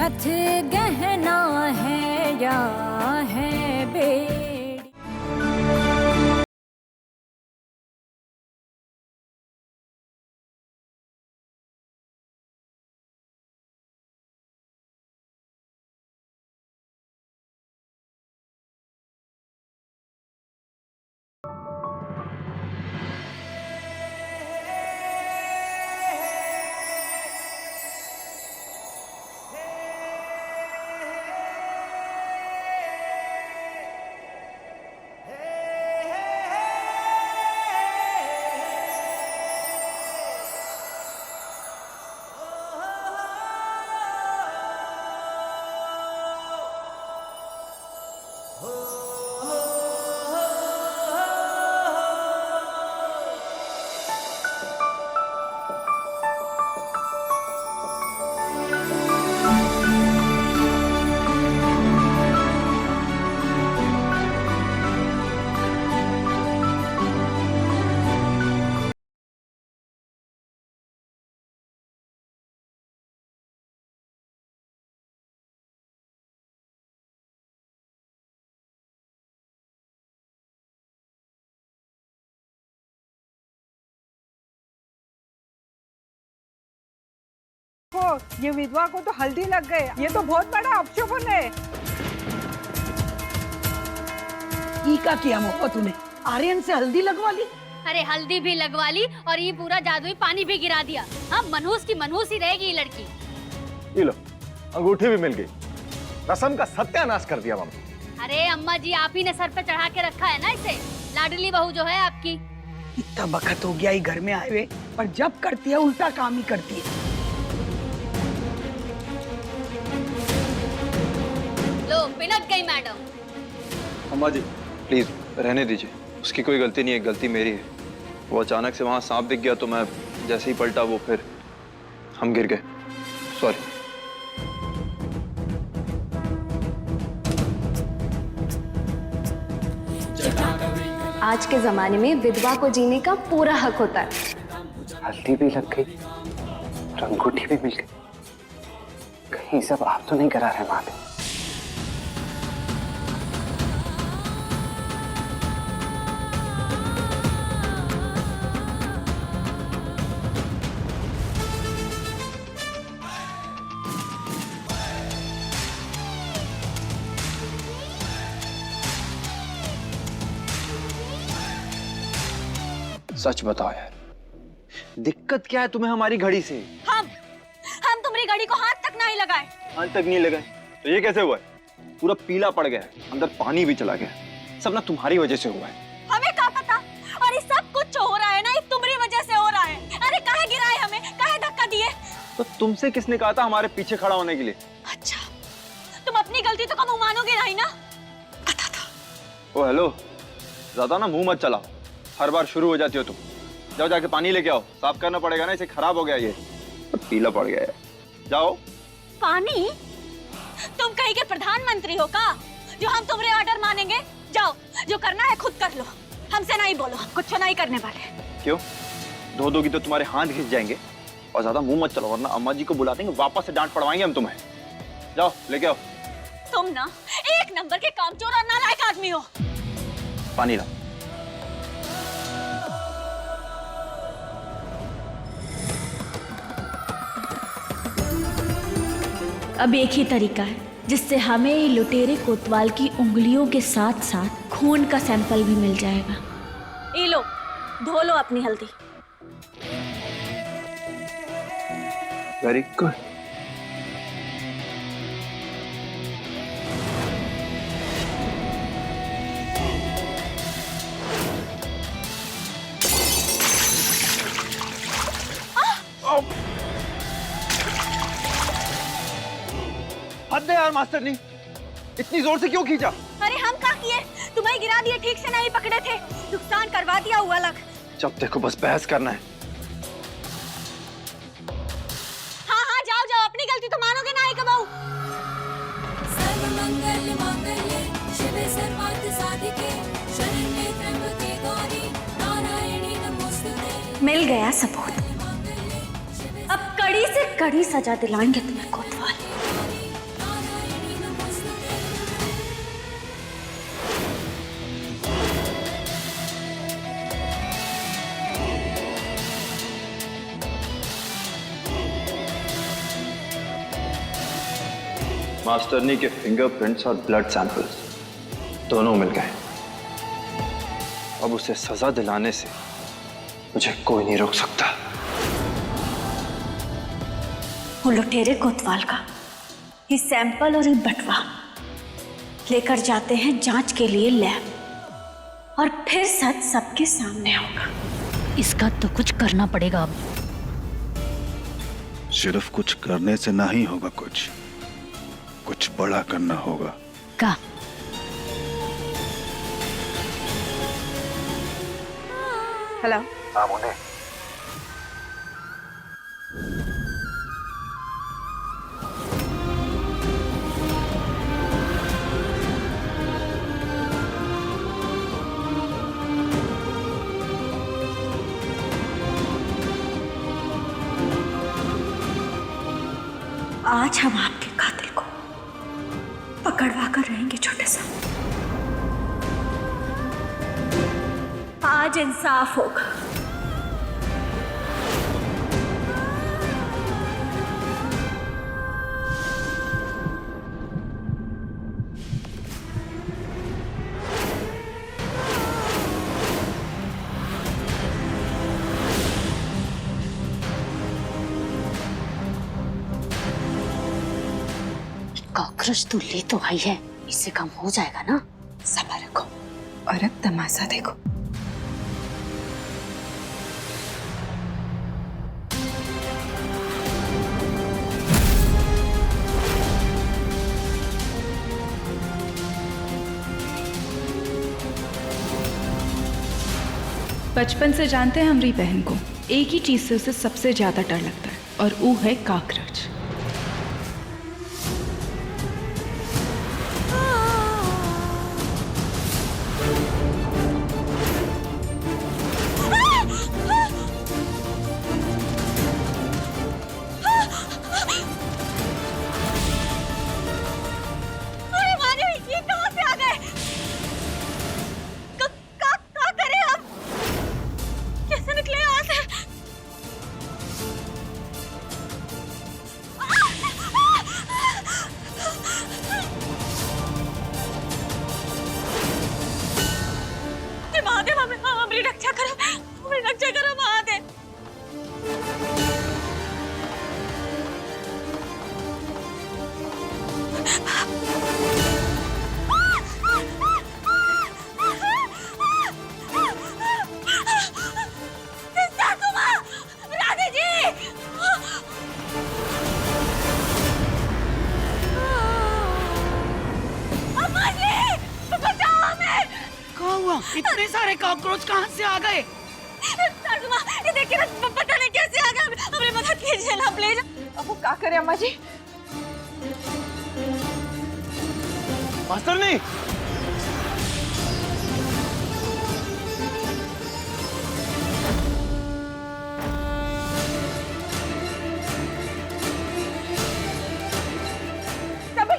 रथ गहना है या है बेड़ी। ये विधवा को तो हल्दी लग गए, ये तो बहुत बड़ा अपशगुन है। ई का किया मौका तूने? आर्यन से हल्दी लगवा ली? अरे हल्दी भी लगवा ली और ये पूरा जादुई पानी भी गिरा दिया। हाँ, मनहूस की मनहूस ही रहेगी ये लड़की। ये लो, अंगूठी भी मिल गई। रस्म का सत्यानाश कर दिया मम्मी। अरे अम्मा जी, आप ही ने सर पे चढ़ा के रखा है ना इसे। लाडली बहू जो है आपकी। इतना वक्त हो गया ही घर में आए हुए, पर जब करती है उल्टा काम ही करती है। लो, पिलक गई मैडम। अम्मा जी प्लीज रहने दीजिए, उसकी कोई गलती नहीं है, गलती मेरी है। वो अचानक से वहाँ सांप दिख गया तो मैं जैसे ही पलटा वो फिर हम गिर गए, सॉरी। आज के जमाने में विधवा को जीने का पूरा हक होता है। हल्दी भी लग गई और अंगूठी भी मिल गई। कहीं सब आप तो नहीं करा रहे वहां पे? सच बताओ यार, दिक्कत क्या है तुम्हें हमारी घड़ी से? हम तुम्हारी घड़ी को हाथ तक नहीं लगाए। हाथ तक नहीं लगाए तो ये कैसे हुआ है? पूरा पीला पड़ गया है, अंदर पानी भी चला गया। सब ना तुम्हारी वजह से हुआ है। हमें क्या पता? और ये सब कुछ हो रहा है ना, ये तुम्हारी वजह से हो रहा है। अरे काहे गिराए हमें, काहे धक्का दिए? तो तुमसे किसने कहा था हमारे पीछे खड़ा होने के लिए? अच्छा, तुम अपनी गलती तो कम मानोगे नहीं ना? पता था। ओ हेलो, ज्यादा ना मुंह मत चलाओ, हर बार शुरू हो जाती हो तुम। जाओ जाके पानी लेके आओ, साफ करना पड़ेगा ना, इसे खराब हो गया ये, पीला पड़ गया है। जाओ। पानी? तुम कहीं के प्रधानमंत्री हो का जो हम तुम्हारे ऑर्डर मानेंगे? जाओ, जो करना है खुद कर लो, हमसे नहीं बोलो, हम कुछ नहीं करने वाले। क्यों? धो दोगी तो तुम्हारे हाथ घिस जाएंगे। और ज्यादा मुंह मत चलाओ वरना अम्मा जी को बुला देंगे, वापस से डांट पड़वाएंगे हम तुम्हें। जाओ लेके आओ। तुम ना एक नंबर के कामचोर और नालायक आदमी हो। पानी लाओ। अब एक ही तरीका है जिससे हमें लुटेरे कोतवाल की उंगलियों के साथ साथ खून का सैंपल भी मिल जाएगा। ये लो, धो लो अपनी हल्दी। Very good. हद है यार मास्टरनी, इतनी जोर से क्यों खींचा? अरे हम क्या किए? तुम्हें गिरा दिए, ठीक से नहीं पकड़े थे, नुकसान करवा दिया हुआ लग। जब देखो बस बहस करना है। हाँ हाँ, जाओ जाओ, अपनी गलती तो मानोगे ना ही कबाऊ। सर्वमंगल मांगल्ये शिवे सर्वार्थ साधिके शरण्ये त्र्यंबके गौरी नारायणी नमोस्तुते। मिल गया सबूत। अब कड़ी से कड़ी सजा दिलाएंगे तुम्हें कोतवाल। मास्टरनी के फिंगरप्रिंट्स और ब्लड सैंपल्स दोनों मिल गए। अब उसे सजा दिलाने से मुझे कोई नहीं रोक सकता। वो लुटेरे कोतवाल का ये सैंपल और ये बटवा लेकर जाते हैं जांच के लिए लैब, और फिर सच सबके सामने होगा। इसका तो कुछ करना पड़ेगा अब। सिर्फ कुछ करने से नहीं होगा, कुछ बड़ा करना होगा। का हेलो। हाँ मोने, आज हम आपके कातिल को पकड़वा कर रहेंगे छोटे सा। आज इंसाफ होगा। कॉकरोच तो ले तो आई है, इससे कम हो जाएगा ना। सब्र रखो और अब तमाशा देखो। बचपन से जानते हैं हमारी बहन को, एक ही चीज से उसे सबसे ज्यादा डर लगता है, और वो है कॉकरोच। इतने सारे कॉकरोच कहाँ से आ गए? ये देखिए ना, पता नहीं कैसे आ गए। हमें मदद कीजिए ना प्लीज। अब वो क्या करे अम्मा जी? मास्टरनी,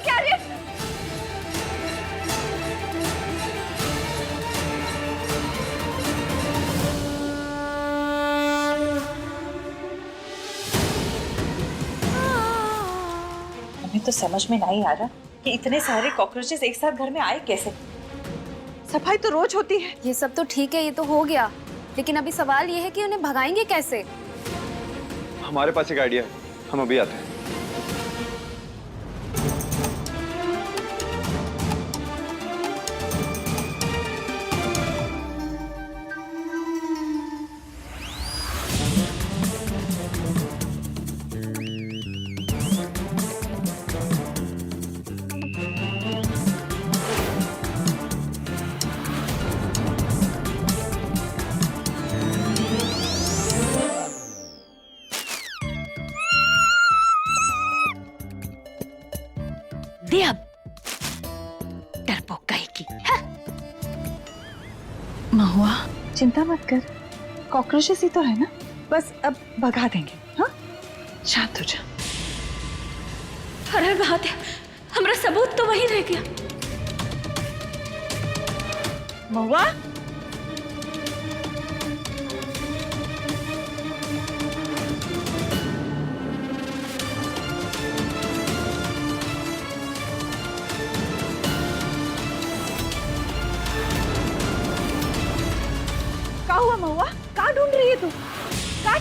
क्या रे? तो समझ में नहीं आ रहा कि इतने सारे कॉकरोचेस एक साथ घर में आए कैसे। सफाई तो रोज होती है। ये सब तो ठीक है, ये तो हो गया, लेकिन अभी सवाल ये है कि उन्हें भगाएंगे कैसे? हमारे पास एक आइडिया है, हम अभी आते हैं। दे अब, डरपोक कहेगी। महुआ, चिंता मत कर, कॉकरोचेस ही तो है ना, बस अब भगा देंगे। हाँ, शांत हो जा। अरे बात है, हमारा सबूत तो वही रह गया। महुआ,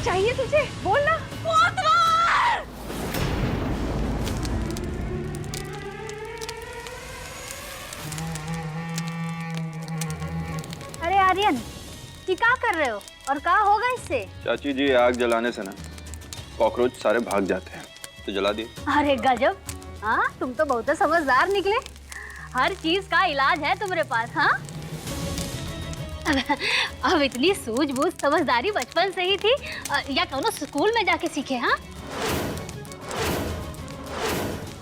चाहिए तुझे? बोल ना। कोतवाल! अरे आर्यन, ये क्या कर रहे हो और क्या होगा इससे? चाची जी, आग जलाने से ना कॉकरोच सारे भाग जाते हैं, तो जला दिए। अरे गजब, हाँ तुम तो बहुत समझदार निकले। हर चीज का इलाज है तुम्हारे पास। हाँ अब इतनी सूझबूझ समझदारी बचपन से ही थी या कौनो स्कूल में जाके सीखे? हाँ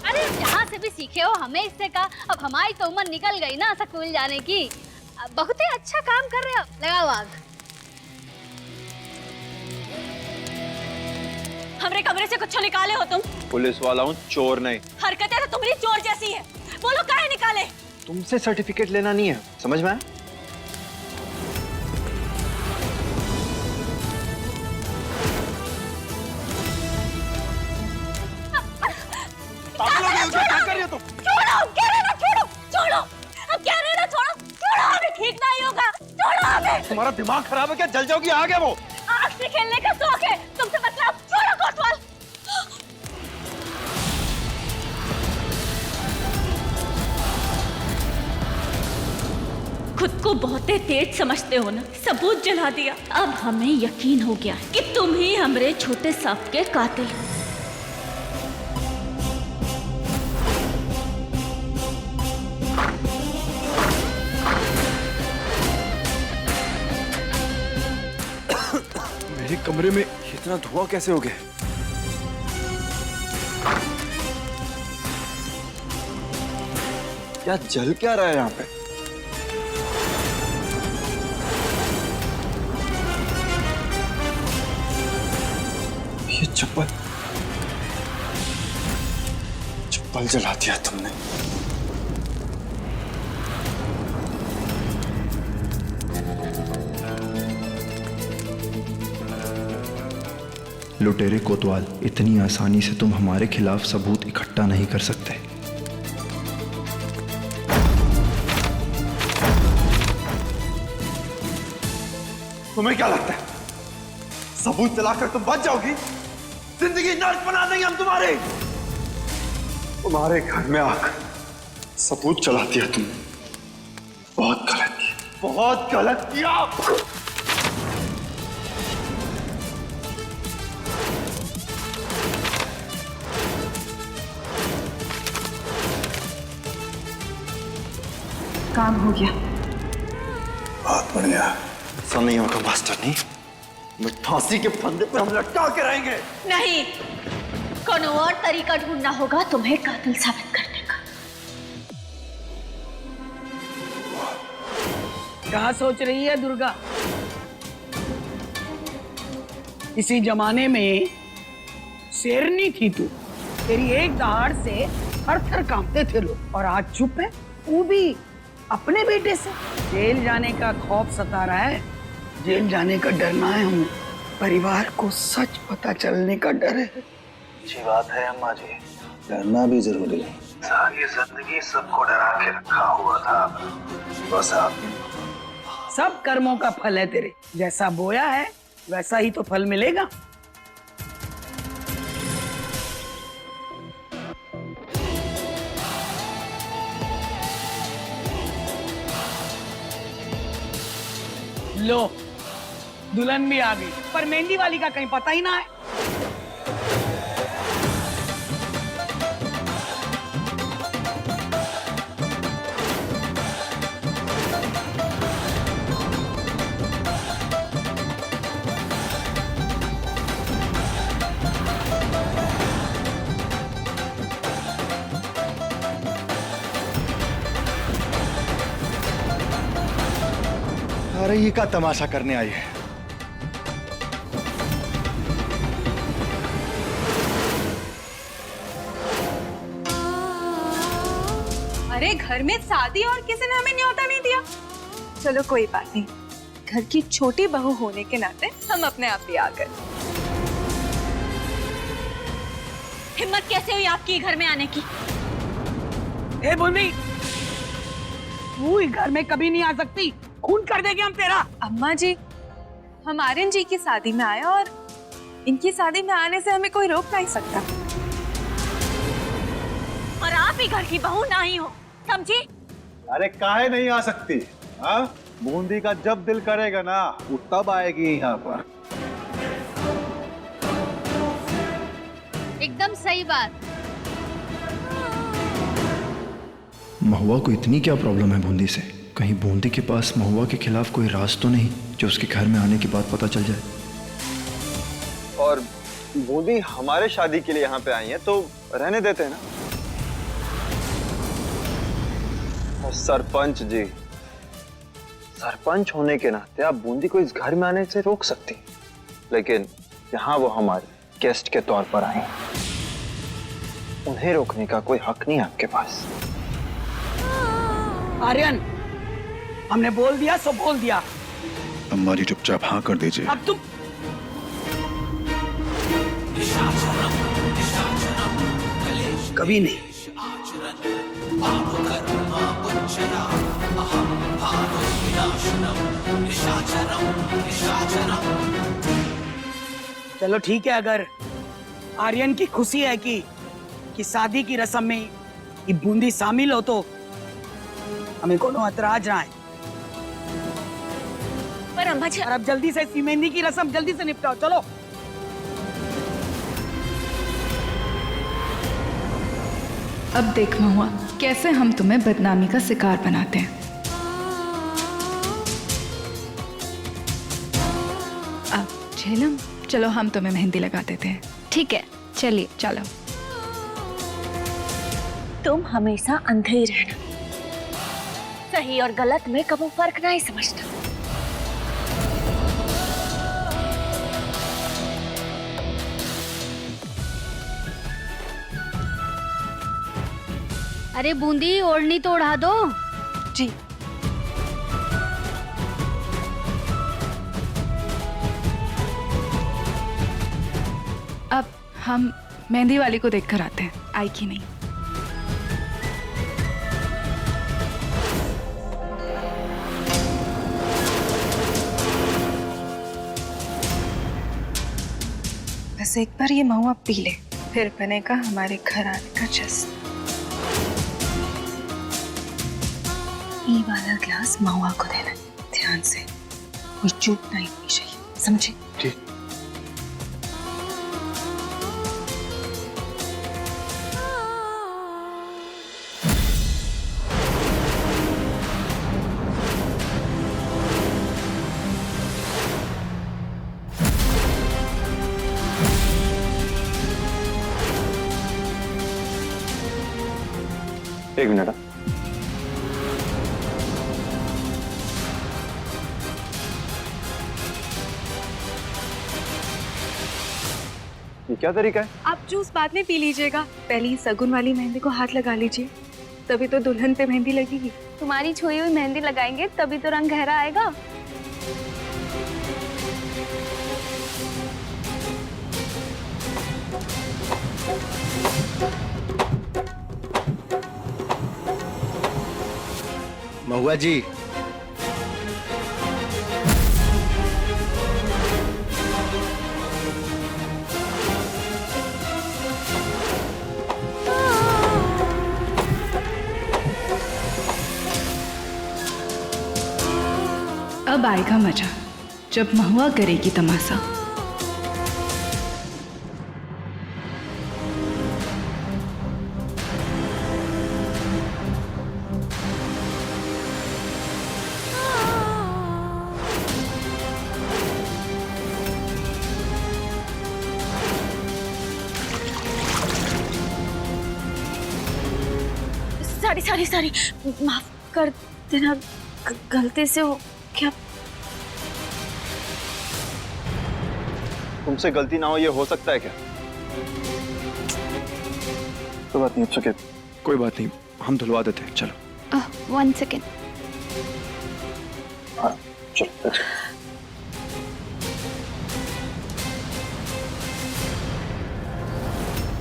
अरे जहाँ से भी सीखे हो हमें इससे कहा। अब हमारी तो उम्र निकल गई ना स्कूल जाने की। बहुत ही अच्छा काम कर रहे हो, लगाओ आग। हमरे कमरे से कुछ निकाले हो तुम? पुलिस वाला हूँ, चोर नहीं। हरकतें तो तुम्हारी चोर जैसी है। बोलो काहे निकाले? तुमसे सर्टिफिकेट लेना नहीं है, समझ में आया? क्या कर रही हो तुम? छोड़ो, कह रहे ना छोड़ो, छोड़ो। अब कह रहे ना छोड़ो, छोड़ो, हमें ठीक नहीं होगा। छोड़ो हमें। तुम्हारा दिमाग खराब है क्या? जल जाओगी, आ गया वो। आग से खेलने का शौक है तुमसे मतलब। छोड़ो कोतवाल। खुद को बहुत तेज समझते हो ना, सबूत जला दिया। अब हमें यकीन हो गया कि तुम ही हमरे छोटे सांप के कातिल हो। मेरे कमरे में इतना धुआं कैसे हो गया? क्या जल क्या रहा है यहाँ पे? ये चप्पल जला दिया तुमने। लुटेरे कोतवाल, इतनी आसानी से तुम हमारे खिलाफ सबूत इकट्ठा नहीं कर सकते। तुम्हें क्या लगता है सबूत जलाकर तुम बच जाओगी? जिंदगी नर्क बना देंगे हम तुम्हारे। तुम्हारे घर में आकर सबूत जला दिया तुमने। बहुत गलत किया, बहुत गलत किया। काम हो गया। बहुत बढ़िया। समझियों का मास्टर नहीं, मैं फांसी के फंदे पर हम लटका के रहेंगे। नहीं, कोनो और तरीका ढूंढना होगा तुम्हें कातिल साबित करने का। क्या सोच रही है दुर्गा? इसी जमाने में शेरनी थी तू। तेरी एक दहाड़ से थर-थर कांपते थे लोग, और आज चुप है, वो भी अपने बेटे से। जेल जाने का खौफ सता रहा है। जेल जाने का डरना है हमें, परिवार को सच पता चलने का डर है। अच्छी बात है अम्मा जी, डरना भी जरूरी है। सारी जिंदगी सबको डरा के रखा हुआ था, बस आप। सब कर्मों का फल है तेरे। जैसा बोया है वैसा ही तो फल मिलेगा। लो, दुल्हन भी आ गई, पर मेहंदी वाली का कहीं पता ही ना है। अरे ये का तमाशा करने आई है? अरे घर में शादी और किसी ने हमें न्योता नहीं दिया। चलो कोई बात नहीं, घर की छोटी बहू होने के नाते हम अपने आप ही आ गए। हिम्मत कैसे हुई आपकी घर में आने की? ए बोलबी, तू इस घर में कभी नहीं आ सकती। खून कर देंगे हम तेरा। अम्मा जी, हम आर्यन जी की शादी में आए और इनकी शादी में आने से हमें कोई रोक नहीं सकता। और आप ही घर की बहू नहीं हो, समझी? अरे काहे नहीं आ सकती? हाँ, बूंदी का जब दिल करेगा ना वो तब आएगी यहाँ पर। एकदम सही बात। महुआ को इतनी क्या प्रॉब्लम है बूंदी से? कहीं बूंदी के पास महुआ के खिलाफ कोई राज तो नहीं जो उसके घर में आने के बाद पता चल जाए? और बूंदी हमारे शादी के लिए यहाँ पे आई है तो रहने देते हैं ना। और सरपंच जी, सरपंच होने के नाते आप बूंदी को इस घर में आने से रोक सकती, लेकिन यहाँ वो हमारे गेस्ट के तौर पर आए, उन्हें रोकने का कोई हक नहीं आपके पास। आर्यन, हमने बोल दिया सो बोल दिया। अम्मा जी चुपचाप हाँ कर दीजिए। अब तुम कभी नहीं। चलो ठीक है, अगर आर्यन की खुशी है कि शादी की रस्म में ये बूंदी शामिल हो तो हमें कोनो ऐतराज ना है। पर अम्मा जी, और अब जल्दी से इसी मेहंदी की रस्म जल्दी से निपटाओ, चलो। अब देख महुआ, कैसे हम तुम्हें बदनामी का शिकार बनाते हैं। अब झेलम, चलो हम तुम्हें मेहंदी लगा देते हैं। ठीक है, चलिए। चलो। तुम हमेशा अंधे ही रहना, सही और गलत में कभी फर्क नहीं समझता। अरे बूंदी, ओढ़नी तो उड़ा दो। जी। अब हम मेहंदी वाली को देखकर आते हैं, आई कि नहीं। बस एक बार ये महुआ पी ले, फिर बनेगा हमारे घर आने का जश्न। ये वाला ग्लास महुआ को देना, ध्यान से, कोई चूक नहीं होनी चाहिए, समझे? ठीक। एक मिनट। ये क्या तरीका है? आप जूस बाद में पी लीजिएगा, पहले सगुन वाली मेहंदी को हाथ लगा लीजिए, तभी तो दुल्हन पे मेहंदी लगेगी। तुम्हारी छुई हुई मेहंदी लगाएंगे तभी तो रंग गहरा आएगा। महुआ जी, अब आएगा मजा जब महुआ करेगी तमाशा। सॉरी, माफ कर देना, गलती से हो क्या। तुमसे गलती ना हो ये हो सकता है क्या? कोई बात नहीं, अच्छा क्या, कोई बात नहीं, हम धुलवा देते हैं, चलो। 1 सेकेंड। हाँ चलो।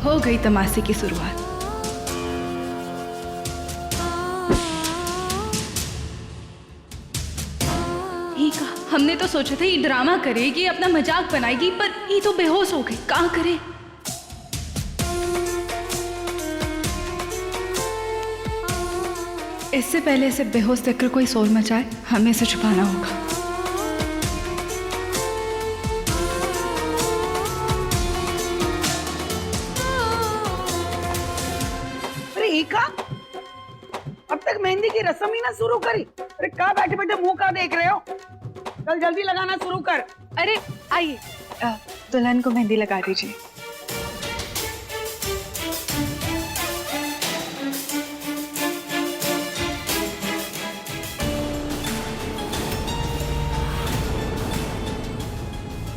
हो गई तमाशे की शुरुआत। हमने तो सोचा था ये ड्रामा करेगी, अपना मजाक बनाएगी, पर ये तो बेहोश हो गई। कहाँ करे? इससे पहले इसे बेहोश देखकर कोई शोर मचाए, हमें इसे छुपाना होगा। अरे ईका, अब तक मेहंदी की रस्म ही ना शुरू करी। अरे कहाँ बैठे बैठे मुंह का देख रहे हो? चल जल्दी लगाना शुरू कर। अरे आइए, दुल्हन को मेहंदी लगा दीजिए।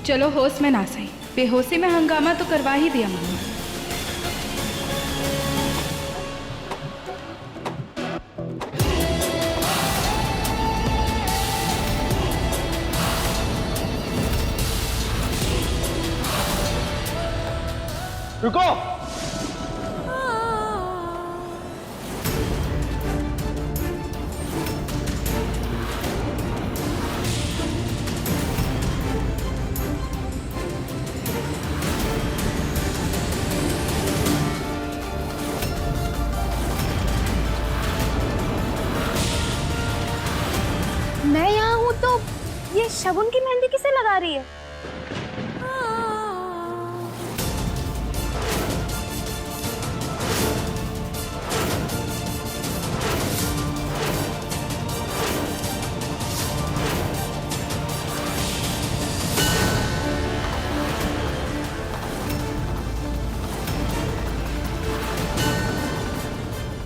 चलो होश में ना सही, बेहोशी में हंगामा तो करवा ही दिया मम्मा। रुको। मैं यहाँ हूँ तो ये शगुन की मेहंदी किसे लगा रही है?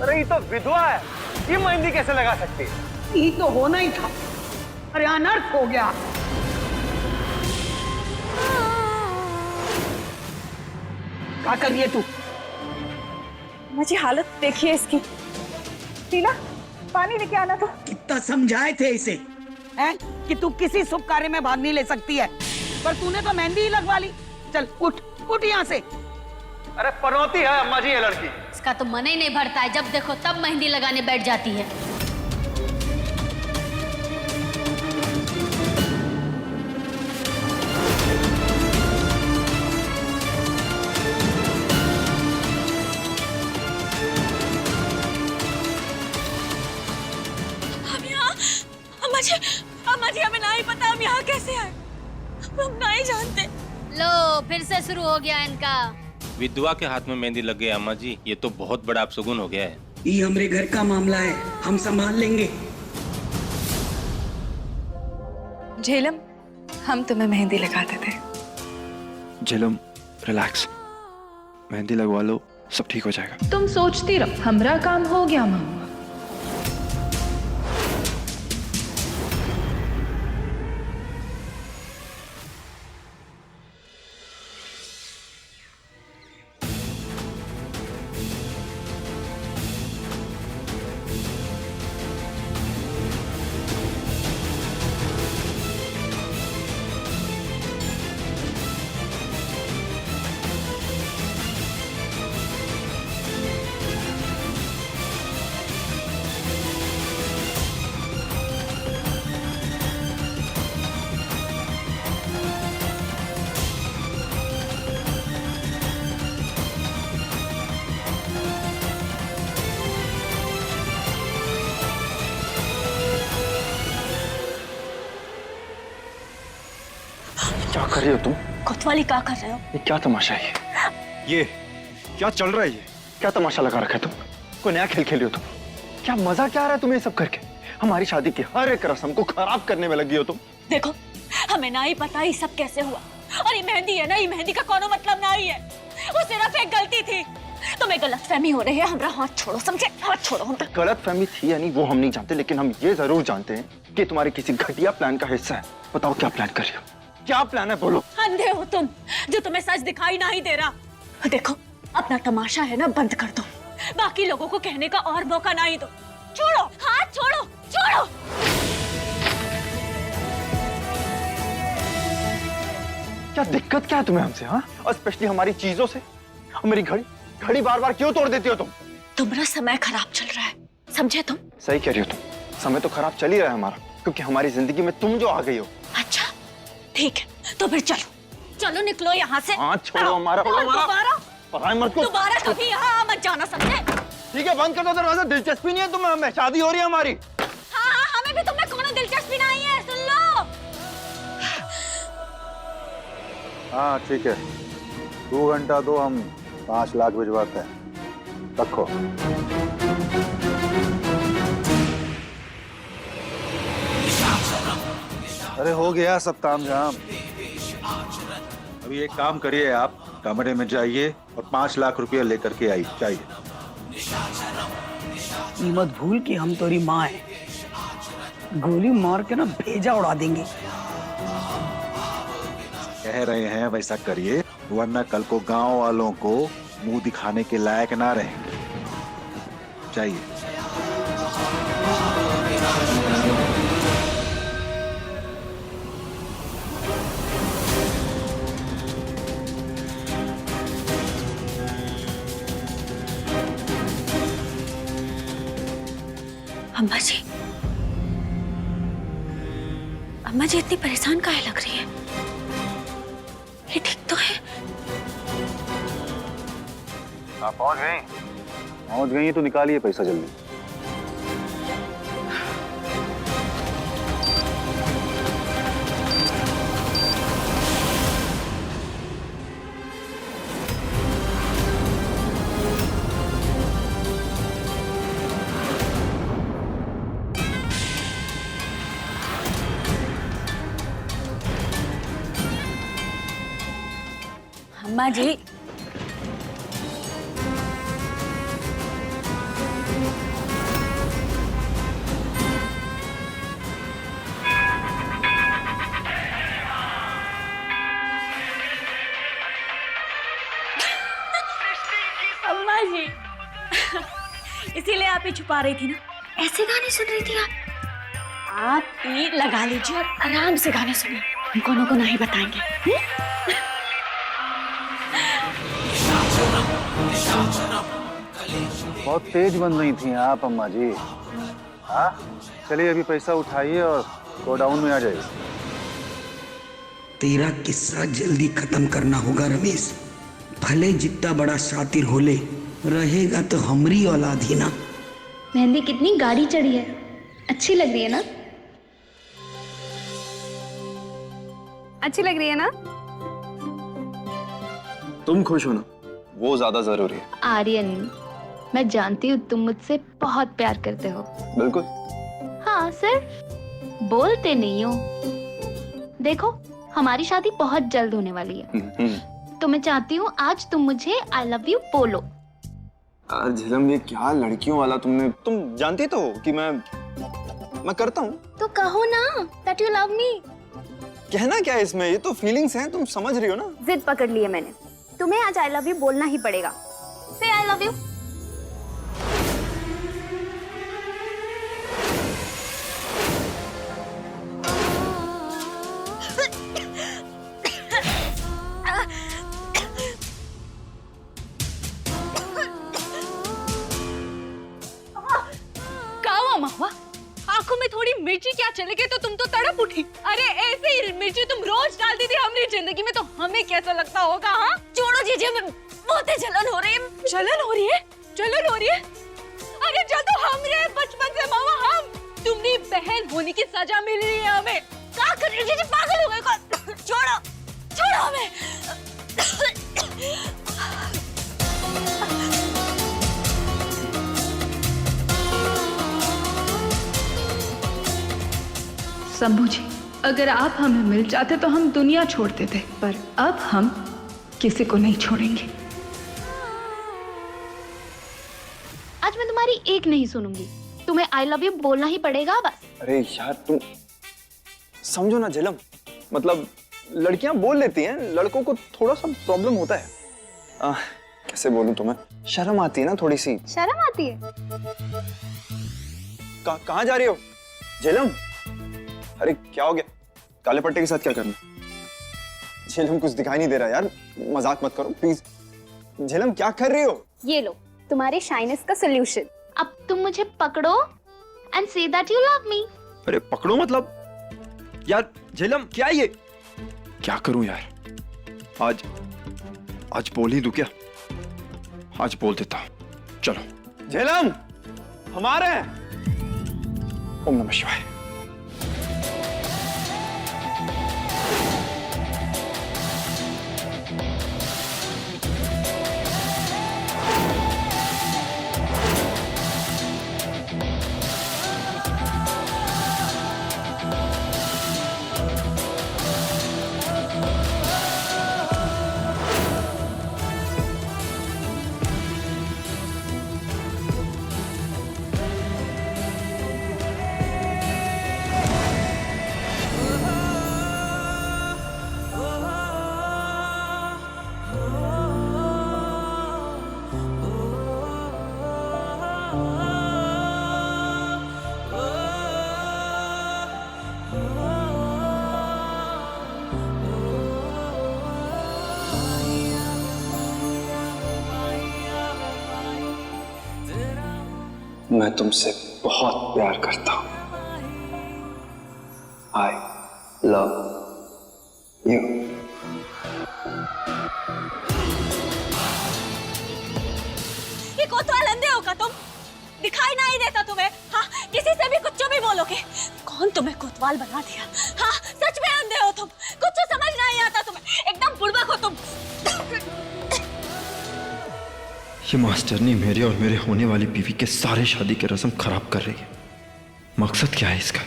अरे ये तो विधवा है, ये मेहंदी कैसे लगा सकती है? ये तो होना ही था। अरे अनर्थ हो गया। क्या कर रही है तू? मुझे हालत देखिए इसकी। टीना, पानी लेके आना। तो कितना समझाए थे इसे हैं कि तू किसी शुभ कार्य में भाग नहीं ले सकती है, पर तूने तो मेहंदी ही लगवा ली। चल उठ उठ यहाँ से। अरे पनौती है अम्मा जी ये लड़की। इसका तो मन ही नहीं भरता है, जब देखो तब मेहंदी लगाने बैठ जाती है। अम्मा जी हमें नहीं पता हम यहाँ कैसे आए, हम नहीं जानते। लो फिर से शुरू हो गया इनका। विधवा के हाथ में मेहंदी लग गई अम्मा जी, ये तो बहुत बड़ा अपशगुन हो गया है। ये हमारे घर का मामला है, हम संभाल लेंगे। झेलम, हम तुम्हें मेहंदी लगाते थे। झेलम रिलैक्स, मेहंदी लगवा लो, सब ठीक हो जाएगा। तुम सोचती रहो, हमारा काम हो गया मम्मा। क्या कर रही हो तुम? कोतवाली क्या कर रहे हो? ये क्या तमाशा है? ये क्या चल रहा है? ये क्या तमाशा लगा रखा है तुम? कोई नया खेल खेली हो तुम? क्या मजा क्या आ रहा है तुम्हें सब करके? हमारी शादी की हर एक रस्म को खराब करने में लगी हो तुम। देखो हमें ना ही पता ये सब कैसे हुआ, और ये मेहंदी है ना, ये मेहंदी का कोनो मतलब ना ही है, वो सिर्फ एक गलती थी। तुम्हें गलतफहमी हो रही है, हमारा हाथ छोड़ो, समझे? हाथ छोड़ो। हम गलतफहमी थी या नहीं वो हम नहीं जानते, लेकिन हम ये जरूर जानते हैं कि तुम्हारे किसी घटिया प्लान का हिस्सा है। बताओ क्या प्लान कर रही हो? क्या प्लान है, बोलो। अंधे हो तुम, जो तुम्हें सच दिखाई नहीं दे रहा। देखो अपना तमाशा है ना, बंद कर दो, बाकी लोगों को कहने का और मौका नहीं दो। छोड़ो हाथ, छोड़ो छोड़ो। क्या दिक्कत क्या है तुम्हें हमसे? हाँ, और स्पेशली हमारी चीजों से। मेरी घड़ी घड़ी बार बार क्यों तोड़ देती हो तुम? तुम्हारा समय खराब चल रहा है, समझे तुम? सही कह रही हो तुम, समय तो खराब चल ही रहा है हमारा, क्योंकि हमारी जिंदगी में तुम जो आ गई हो। ठीक है, तो फिर चलो चलो निकलो यहाँ से। हाँ छोड़ो हमारा। दोबारा कभी यहाँ मत जाना, समझे? ठीक है, बंद कर दो दरवाजा। दिलचस्पी नहीं है तुम्हें हमें? शादी हो रही है हमारी। हाँ, हमें भी तुमने कोनो दिलचस्पी नहीं है, सुन लो। हाँ ठीक है, 2 घंटा दो, हम 5 लाख भिजवाते हैं। रखो। अरे हो गया सब तामझाम। अभी एक काम करिए, आप कमरे में जाइए और 5 लाख रुपया लेकर के आई चाहिए। कीमत भूल के हम तेरी माँ है, गोली मार के ना भेजा उड़ा देंगे। कह रहे हैं वैसा करिए, वरना कल को गांव वालों को मुंह दिखाने के लायक ना रहेंगे। चाहिए। अम्मा जी, अम्मा जी इतनी परेशान काहे लग रही है? ये ठीक तो है? आप पहुंच गई? पहुंच गई तो निकालिए पैसा जल्दी। अम्मा जी, अम्मा जी, इसीलिए आप ही छुपा रही थी ना? ऐसे गाने सुन रही थी आप? आप ही लगा लीजिए और आराम से गाने सुनिए, हम कोनो को नहीं बताएंगे। बहुत तेज बन रही थी आप अम्मा जी। हाँ चलिए, अभी पैसा उठाइए और गोडाउन में आ जाइए। तेरा किस्सा जल्दी खत्म करना होगा रमेश। भले जितना बड़ा शातिर होले, रहेगा तो हमरी औलाद ही ना। मेहंदी कितनी गाड़ी चढ़ी है, अच्छी लग रही है ना? अच्छी लग रही है ना? तुम खुश हो ना, वो ज्यादा जरूरी है। आर्यन, मैं जानती हूँ तुम मुझसे बहुत प्यार करते हो। बिल्कुल। हाँ, सिर्फ बोलते नहीं हो। देखो, हमारी शादी बहुत जल्द होने वाली है, तो मैं चाहती हूँ आज तुम मुझे आई लव यू बोलो। झिलम, ये क्या लड़कियों वाला तुम जानती तो हो कि मैं करता हूँ। तो कहो ना that you love me। कहना क्या है इसमें, ये तो फीलिंग्स हैं, तुम समझ रही हो ना। जिद पकड़ ली है मैंने, तुम्हें आज आई लव यू बोलना ही पड़ेगा। से आई लव यू। महुआ, आंखों में थोड़ी मिर्ची क्या चले गए तो तुम तो तड़प उठी। अरे ऐसे ही मिर्ची तुम रोज डालती थी हमारी जिंदगी में, तो हमें कैसा लगता होगा? हाँ छोड़ो जीजी, हमें बहुत जलन हो रही है। जलन हो रही है? जलन हो रही है? अरे जल तो हम रहे बचपन से महुआ, हम। तुम्हारी बहन होने की सजा मिल रही है हमें। क्या कर रही हो जीजी, पागल हो गए? छोड़ो छोड़ो हमें। शंभू जी, अगर आप हमें मिल जाते तो हम दुनिया छोड़ते थे, पर अब हम किसी को नहीं छोड़ेंगे। आज मैं तुम्हारी एक नहीं सुनूंगी, तुम्हें आई लव यू बोलना ही पड़ेगा बस। अरे यार तुम समझो ना झिलम, मतलब लड़कियां बोल लेती हैं, लड़कों को थोड़ा सा प्रॉब्लम होता है। कैसे बोलूं तुम्हें, शर्म आती है ना थोड़ी सी। शर्म आती है? कहाँ जा रही हो झिलम? अरे क्या हो गया, काले पट्टे के साथ क्या करना? झिलम कुछ दिखाई नहीं दे रहा यार, मजाक मत करो प्लीज। झिलम क्या कर रही हो? ये लो तुम्हारे शाइनेस का सॉल्यूशन। अब तुम मुझे पकड़ो and say that you love me. अरे पकड़ो मतलब? यार झिलम क्या ये? क्या करूं यार? आज बोल ही दूं क्या? आज बोल देता हूं। चलो। झेलम, हमारे हैं। ओम नमः शिवाय। मैं तुमसे बहुत प्यार करता हूं। I love you. ये कोतवाल अंधे हो का तुम? दिखाई नहीं देता तुम्हें? हाँ, किसी से भी कुछ भी बोलोगे। कौन तुम्हें कोतवाल बना दिया? हाँ, सच में अंधे हो तुम। कुछ समझ नहीं आता तुम्हें। एकदम बुड़बक हो तुम। ये मास्टरनी मेरे और मेरे होने वाली बीवी के सारे शादी के रस्म खराब कर रही है। मकसद क्या है इसका?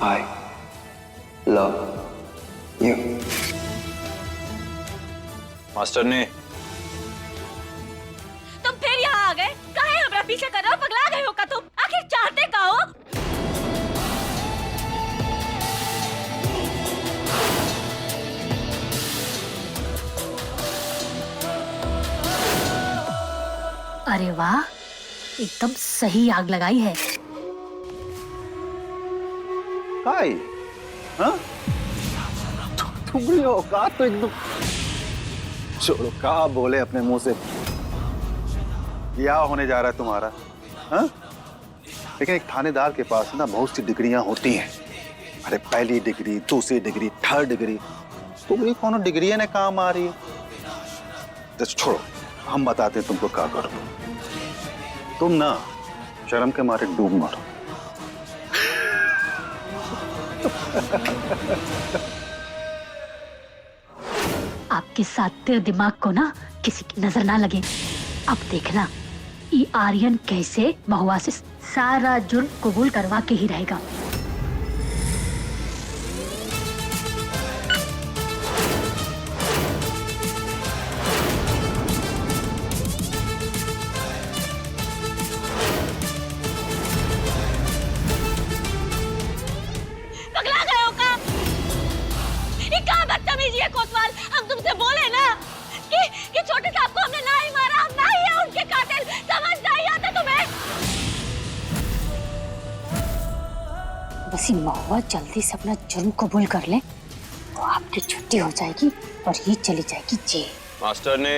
I love you. मास्टरनी, तुम फिर यहाँ आ गए? काहे हमारा पीछे कर रहे हो? पगला गए हो का तुम? आखिर चाहते का हो? अरे वाह, एकदम सही आग लगाई है। हाय, हाँ? तुम्हारी औकात तो एकदम। छोड़ो, कहा बोले अपने मुंह से। क्या होने जा रहा है तुम्हारा? हाँ? लेकिन एक थानेदार के पास ना बहुत सी डिग्रियां होती हैं। अरे पहली डिग्री, दूसरी डिग्री, थर्ड डिग्री। तुम्हारी कौन डिग्री ने काम आ रही है? तो छोड़ो, हम बताते हैं तुमको क्या करो। तुम ना शर्म के मारे डूब मारो। आपके साथ तेरे दिमाग को ना किसी की नजर ना लगे। अब देखना, ये आर्यन कैसे महुआ से सारा जुर्म कबूल करवा के ही रहेगा। पगला गए हो का? ये क्या बदतमीजी है कोतवाल? हम तुमसे बोले ना कि छोटे साहब को हमने ना ही मारा, हम ना ही है उनके कातिल। समझ नहीं आता तुम्हें? बस ये महुआ जल्दी से अपना जुर्म कबूल कर ले तो आपकी छुट्टी हो जाएगी और ये चली जाएगी जेल। मास्टर ने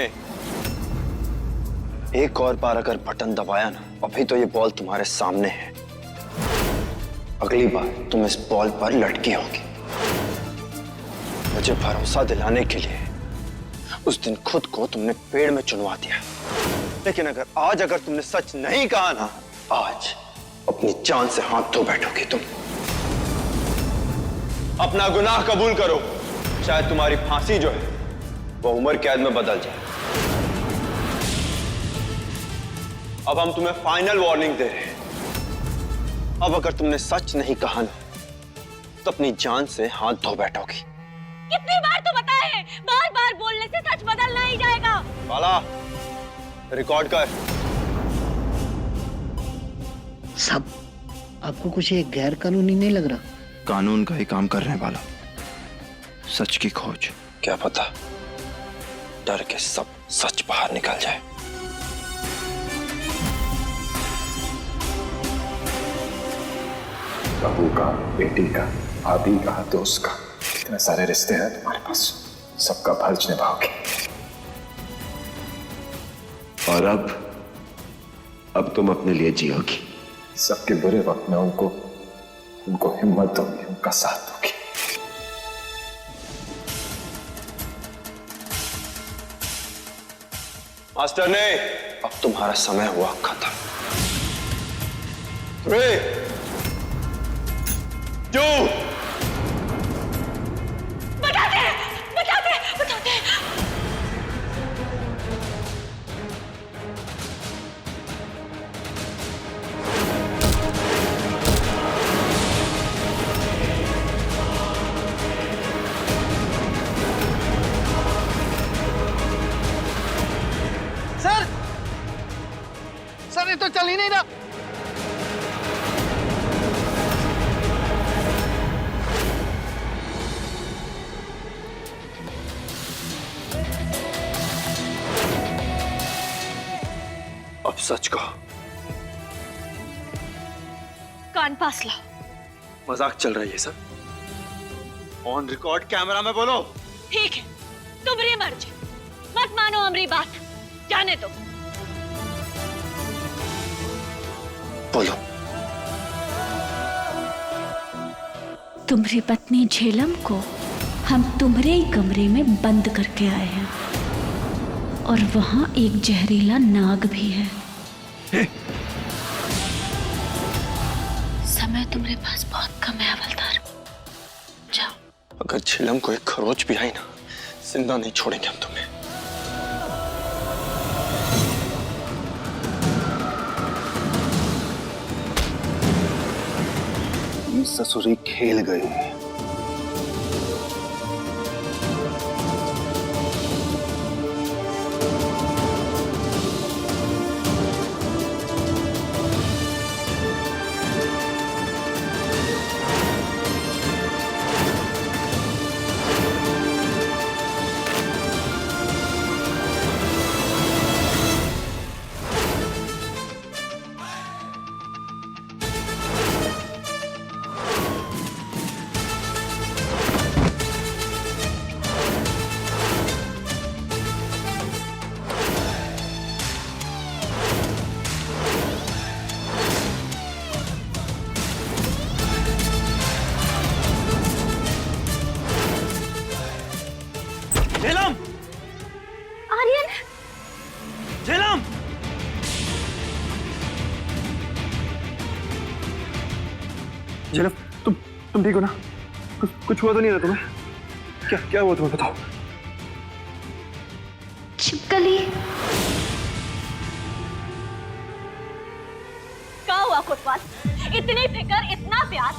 एक और बार अगर बटन दबाया ना, अभी तो ये बॉल तुम्हारे सामने है। अगली बार तुम इस बॉल पर लटकी होगी। मुझे भरोसा दिलाने के लिए उस दिन खुद को तुमने पेड़ में चुनवा दिया, लेकिन अगर तुमने सच नहीं कहा ना, आज अपनी जान से हाथ धो बैठोगी तुम। अपना गुनाह कबूल करो, शायद तुम्हारी फांसी जो है वो उम्र कैद में बदल जाए। अब हम तुम्हें फाइनल वार्निंग दे रहे हैं। अब अगर तुमने सच नहीं कहा ना, तो अपनी जान से हाथ धो बैठोगी। कितनी बार तो बताए हैं, बार बार बोलने से सच बदल नहीं जाएगा। बाला, रिकॉर्ड कर। सब आपको कुछ ये गैर कानूनी नहीं लग रहा? कानून का ही काम करने वाला, सच की खोज। क्या पता डर के सब सच बाहर निकल जाए। बहू का, बेटी का, भाभी का, दोस्त का, इतने सारे रिश्ते हैं तुम्हारे पास, सबका फर्ज निभाओगे। और अब तुम अपने लिए जियोगी। सबके बुरे वक्त में उनको उनको हिम्मत होगी, उनका साथ होगी। मास्टर ने अब तुम्हारा समय हुआ खत्म। 3, 2 बताते बताते बताते। सर ये तो चल ही नहीं रहा। अब सच कहो, कान पास लाओ। मजाक चल रही है सर? ऑन रिकॉर्ड कैमरा में बोलो। ठीक है, तुम्हारी मर्जी, मत मानो हमारी बात, जाने दो। बोलो। तुम्हारी पत्नी झेलम को हम तुम्हारे ही कमरे में बंद करके आए हैं और वहां एक जहरीला नाग भी है। समय तुम्हारे पास बहुत कम है हवलदार, जाओ। अगर झेलम को एक खरोच भी आई ना, जिंदा नहीं छोड़ेंगे हम तुम्हें। ससुरी खेल गई। झेलम! आर्यन! झेलम! झेलम, तुम ठीक हो ना? कुछ हुआ तो नहीं ना तुम्हें? क्या हुआ तुम्हें, बताओ। छिपकली। क्या हुआ कोतवाल? इतनी फिक्र, इतना प्यार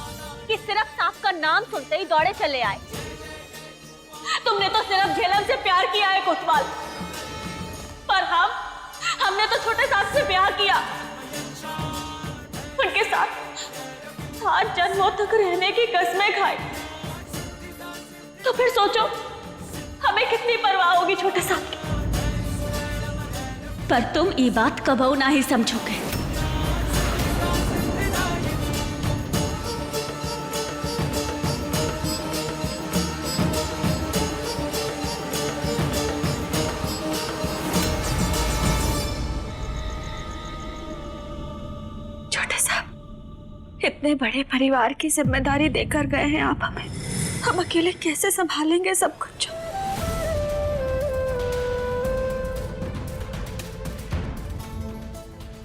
कि सिर्फ सांप का नाम सुनते ही दौड़े चले आए। तुमने तो सिर्फ झेलम से प्यार किया है कोतवाल, पर हमने तो छोटे सांप से प्यार किया। उनके साथ 7 जन्मों तक रहने की कसमें खाई। तो फिर सोचो हमें कितनी परवाह होगी छोटे सांप की। पर तुम ये बात कबो ना ही समझोगे। इतने बड़े परिवार की जिम्मेदारी देकर गए हैं आप हमें, हम अकेले कैसे संभालेंगे सब कुछ?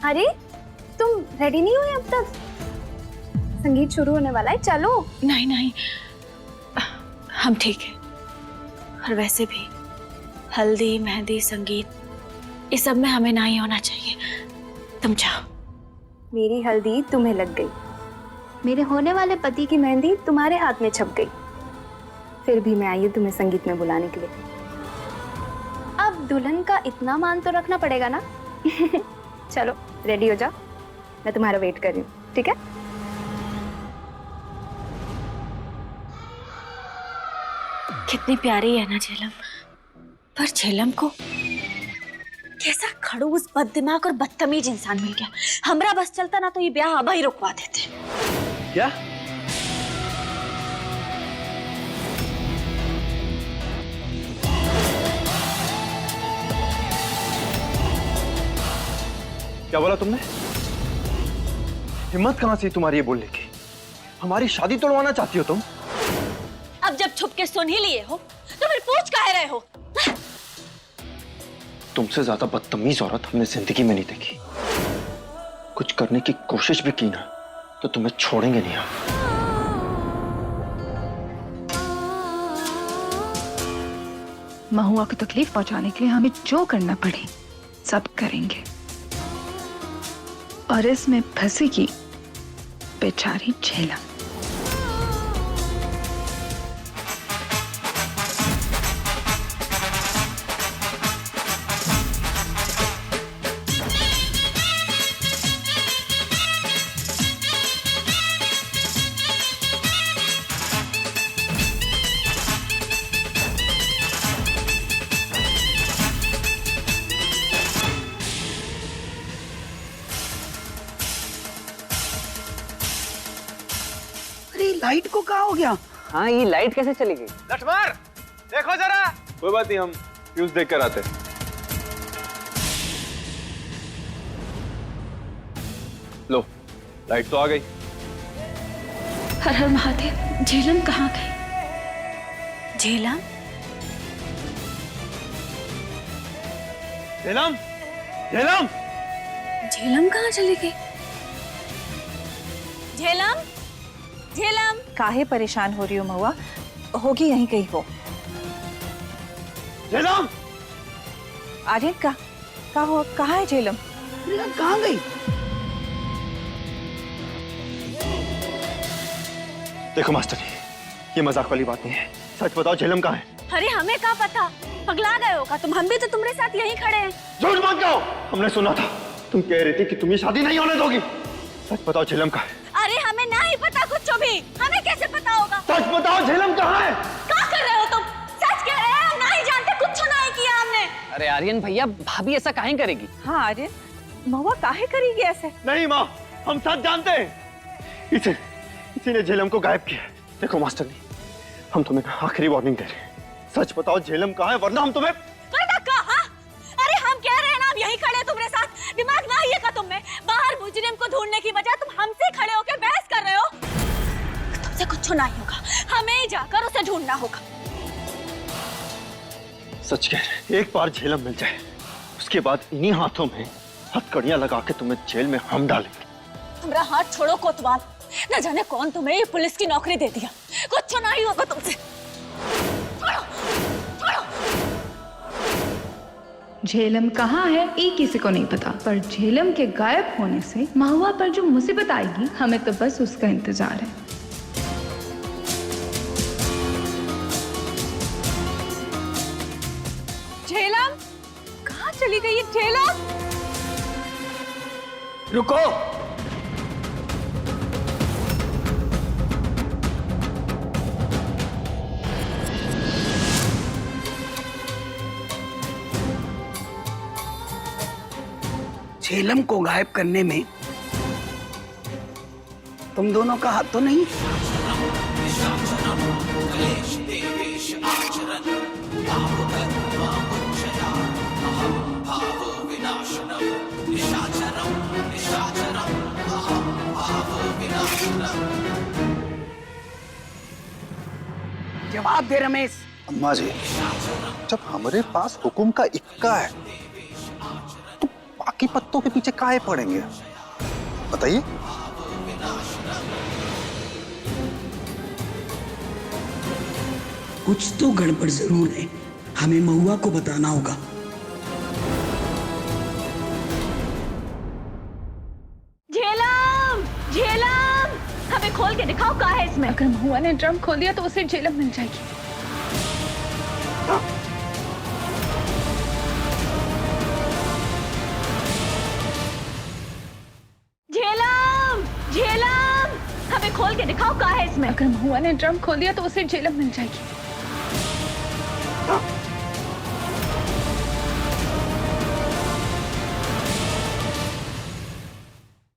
अरे तुम रेडी नहीं हुए अब तक? संगीत शुरू होने वाला है, चलो। नहीं नहीं, हम ठीक है। और वैसे भी हल्दी, मेहंदी, संगीत, इस सब में हमें ना ही होना चाहिए। तुम जाओ। मेरी हल्दी तुम्हें लग गई, मेरे होने वाले पति की मेहंदी तुम्हारे हाथ में छप गई। फिर भी मैं आई हूँ तुम्हें संगीत में बुलाने के लिए। अब दुल्हन का इतना मान तो रखना पड़ेगा ना। चलो रेडी हो जाओ, मैं तुम्हारा वेट कर रही हूँ, ठीक है? कितनी प्यारी है ना झेलम, पर झेलम को कैसा खड़ूस, बददिमाग और बदतमीज इंसान मिल गया। हमरा बस चलता ना तो ये ब्याह अब ही रुकवा देते। क्या? क्या बोला तुमने? हिम्मत कहां से तुम्हारी ये बोलने की? हमारी शादी तोड़वाना चाहती हो तुम? अब जब छुप के सुन ही लिए हो तो फिर पूछ काहे रहे हो? तुमसे ज्यादा बदतमीज औरत हमने जिंदगी में नहीं देखी। कुछ करने की कोशिश भी की ना तो तुम्हें छोड़ेंगे नहीं हम। महुआ को तकलीफ पहुंचाने के लिए हमें जो करना पड़े सब करेंगे। और इसमें फंसेगी बेचारी झेलम। लाइट को कहा हो गया? हाँ, ये लाइट कैसे चली गई? लक्ष्मण देखो जरा। कोई बात नहीं, हम फ्यूज देख कर आते। लो, लाइट तो आ गई। हर हर महादेव, झेलम कहाँ गई? झेलम? झेलम, झेलम, झेलम कहाँ चली गई? झेलम, झेलम। काहे परेशान हो रही हो महुआ? होगी यहीं कहीं हो। झेलम, आर्यन कहाँ है झेलम? कहाँ गई? देखो मास्टर, ये मजाक वाली बात नहीं है। सच बताओ झेलम कहाँ है? अरे हमें क्या पता, पगला गए हो का तुम? हम भी तो तुम्हारे साथ यहीं खड़े हैं। झूठ मत कहो, हमने सुना था तुम कह रही थी कि तुम्हें शादी नहीं होने दोगी। सच बताओ झेलम कहाँ है? अरे हमें नहीं पता कुछ भी। हमें कैसे पता होगा? सच बताओ झेलम कहाँ है? क्या कर रहे हो तुम? सच कह रहे हो? नहीं जानते, कुछ नहीं किया हमने। अरे आर्यन भैया, भाभी ऐसा काहे करेगी? हाँ आर्यन, महुआ काहे करेगी ऐसे? नहीं माँ, हम सच जानते हैं। इसी ने झेलम को गायब किया। देखो मास्टर जी, हम तुम्हें आखिरी वार्निंग दे रहे हैं। सच बताओ झेलम कहाँ है, वरना हम तुम्हें। अरे हम कह रहे हैं ना, अब यहीं खड़े हैं तुम्हारे साथ। दिमाग ना ही है का तुम में? बाहर मुजरिम को ढूंढने की बजाय तुम हमसे खड़े होकर बहस कर रहे हो। तुमसे कुछ नहीं होगा, हमें ही जाकर उसे ढूंढना होगा। सच कह रहे, एक बार झेलम मिल जाए, उसके बाद इन्हीं हाथों में हथकड़ियां लगा के तुम्हें जेल में हम डालेंगे। तुम्हारा हाथ छोड़ो कोतवाल, न जाने कौन तुम्हें ये पुलिस की नौकरी दे दिया। कुछ नहीं होगा तुमसे। छोड़ो, छोड़ो। झेलम कहाँ है ये किसी को नहीं पता, पर झेलम के गायब होने से महुआ पर जो मुसीबत आएगी, हमें तो बस उसका इंतजार है। झेलम कहाँ चली गई है? झेलम रुको। झेलम को गायब करने में तुम दोनों का हाथ तो नहीं? जवाब दे रमेश। अम्मा जी, जब हमारे पास हुकुम का इक्का है तो बाकी पत्तों के पीछे काहे पड़ेंगे? बताइए। कुछ तो गड़बड़ जरूर है, हमें महुआ को बताना होगा। झेलम, झेलम, हमें खोल के दिखाओ क्या है इसमें। अगर महुआ ने ड्रम खोल दिया तो उसे झेलम मिल जाएगी। झेलम, झेलम, हमें खोल के दिखाओ क्या है इसमें। अगर महुआ ने ड्रम खोल दिया तो उसे झेलम मिल जाएगी।